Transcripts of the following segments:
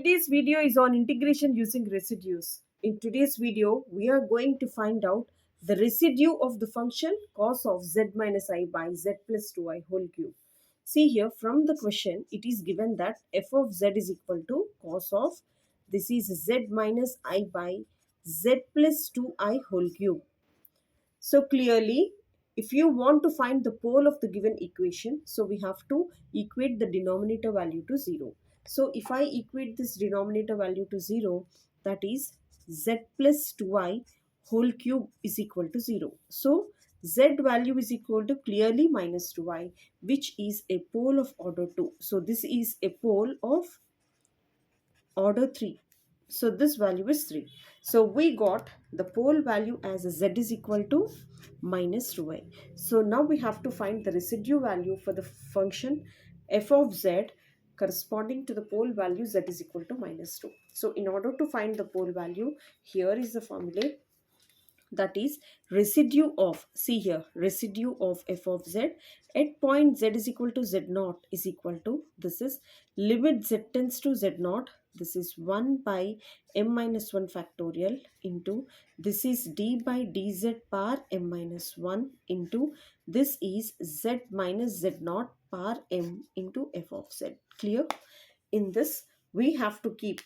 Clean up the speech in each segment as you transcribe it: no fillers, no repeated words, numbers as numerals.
Today's video is on integration using residues. In today's video, we are going to find out the residue of the function cos of z minus I by z plus 2i whole cube. See here from the question, it is given that f of z is equal to cos of, this is z minus I by z plus 2i whole cube. So clearly, if you want to find the pole of the given equation, so we have to equate the denominator value to 0. So if I equate this denominator value to 0, that is z plus 2i whole cube is equal to 0. So z value is equal to clearly minus 2i, which is a pole of order 2. So this is a pole of order 3. So this value is 3. So we got the pole value as z is equal to minus 2i. So now we have to find the residue value for the function f of z corresponding to the pole value z is equal to minus 2. So in order to find the pole value, here is the formula, that is residue of, see here, residue of f of z at point z is equal to z naught is equal to, this is limit z tends to z naught, this is 1 by m minus 1 factorial into, this is d by dz power m minus 1 into, this is z minus z naught power m into f of z. Clear? In this we have to keep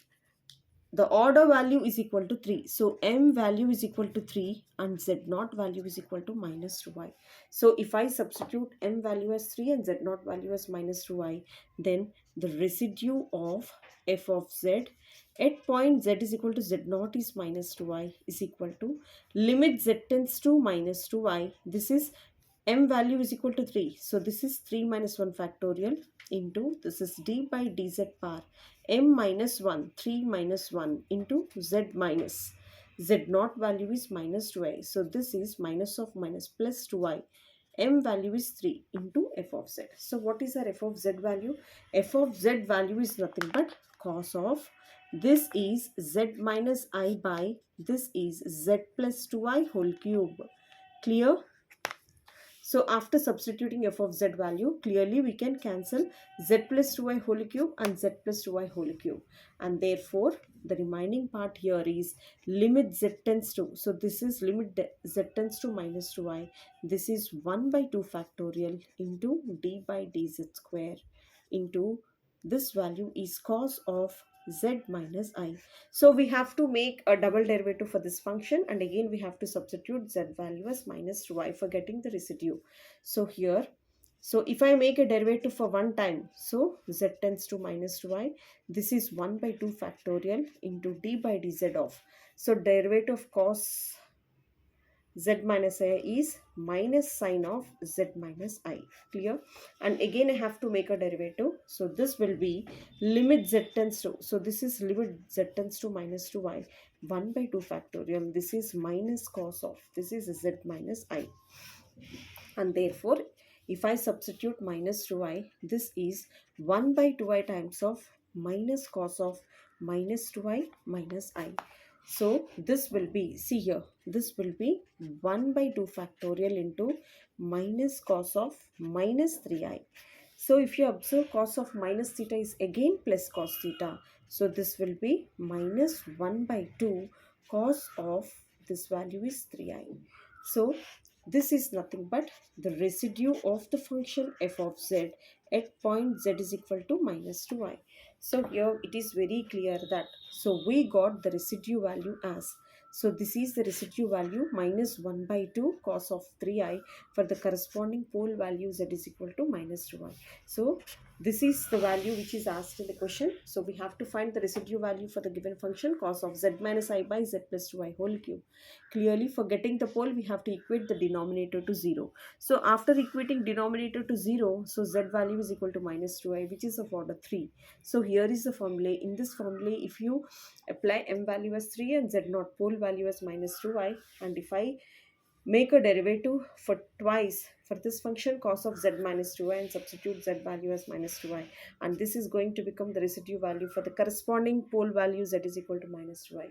the order value is equal to 3. So m value is equal to 3 and z naught value is equal to minus 2i. So if I substitute m value as 3 and z naught value as minus 2i, then the residue of f of z at point z is equal to z naught is minus 2i is equal to limit z tends to minus 2i. This is m value is equal to 3. So this is 3 minus 1 factorial into, this is d by dz power m minus 1, 3 minus 1 into z minus. Z naught value is minus 2i. So this is minus of minus plus 2i. M value is 3 into f of z. So what is our f of z value? F of z value is nothing but cos of, this is z minus I by, this is z plus 2i whole cube. Clear? So after substituting f of z value, clearly we can cancel z plus 2i whole cube and z plus 2i whole cube. And therefore, the remaining part here is limit z tends to. So this is limit z tends to minus 2i. This is 1 by 2 factorial into d by dz square into, this value is cos of z minus I. So we have to make a double derivative for this function, and again we have to substitute z value as minus 2i for getting the residue. So here, so if I make a derivative for one time, so z tends to minus 2i, this is 1 by 2 factorial into d by dz of, so derivative of cos z minus I is minus sine of z minus I. Clear? And again I have to make a derivative. So this will be limit z tends to, so this is limit z tends to minus 2i, 1 by 2 factorial. This is minus cos of, this is z minus I. And therefore, if I substitute minus 2i, this is 1 by 2i times of minus cos of minus 2i minus I. So this will be, see here, this will be 1 by 2 factorial into minus cos of minus 3i. So if you observe, cos of minus theta is again plus cos theta. So this will be minus 1 by 2 cos of, this value is 3i. So this is nothing but the residue of the function f of z at point z is equal to minus 2i. So here it is very clear that, so we got the residue value as, so this is the residue value minus 1 by 2 cos of 3i for the corresponding pole value z is equal to minus 2i. So this is the value which is asked in the question. So we have to find the residue value for the given function cos of z minus I by z plus 2i whole cube. Clearly, for getting the pole, we have to equate the denominator to 0. So after equating denominator to 0, so z value is equal to minus 2i, which is of order 3. So here is the formula. In this formula, if you apply m value as 3 and z naught pole value as minus 2i, and if I make a derivative for twice for this function cos of z minus 2i and substitute z value as minus 2i, and this is going to become the residue value for the corresponding pole value z is equal to minus 2i.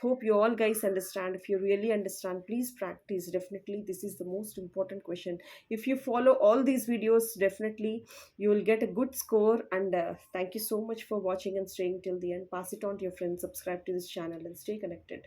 Hope you all guys understand. If you really understand, please practice. Definitely this is the most important question. If you follow all these videos, definitely you will get a good score. And thank you so much for watching and staying till the end. Pass it on to your friends, subscribe to this channel, and stay connected.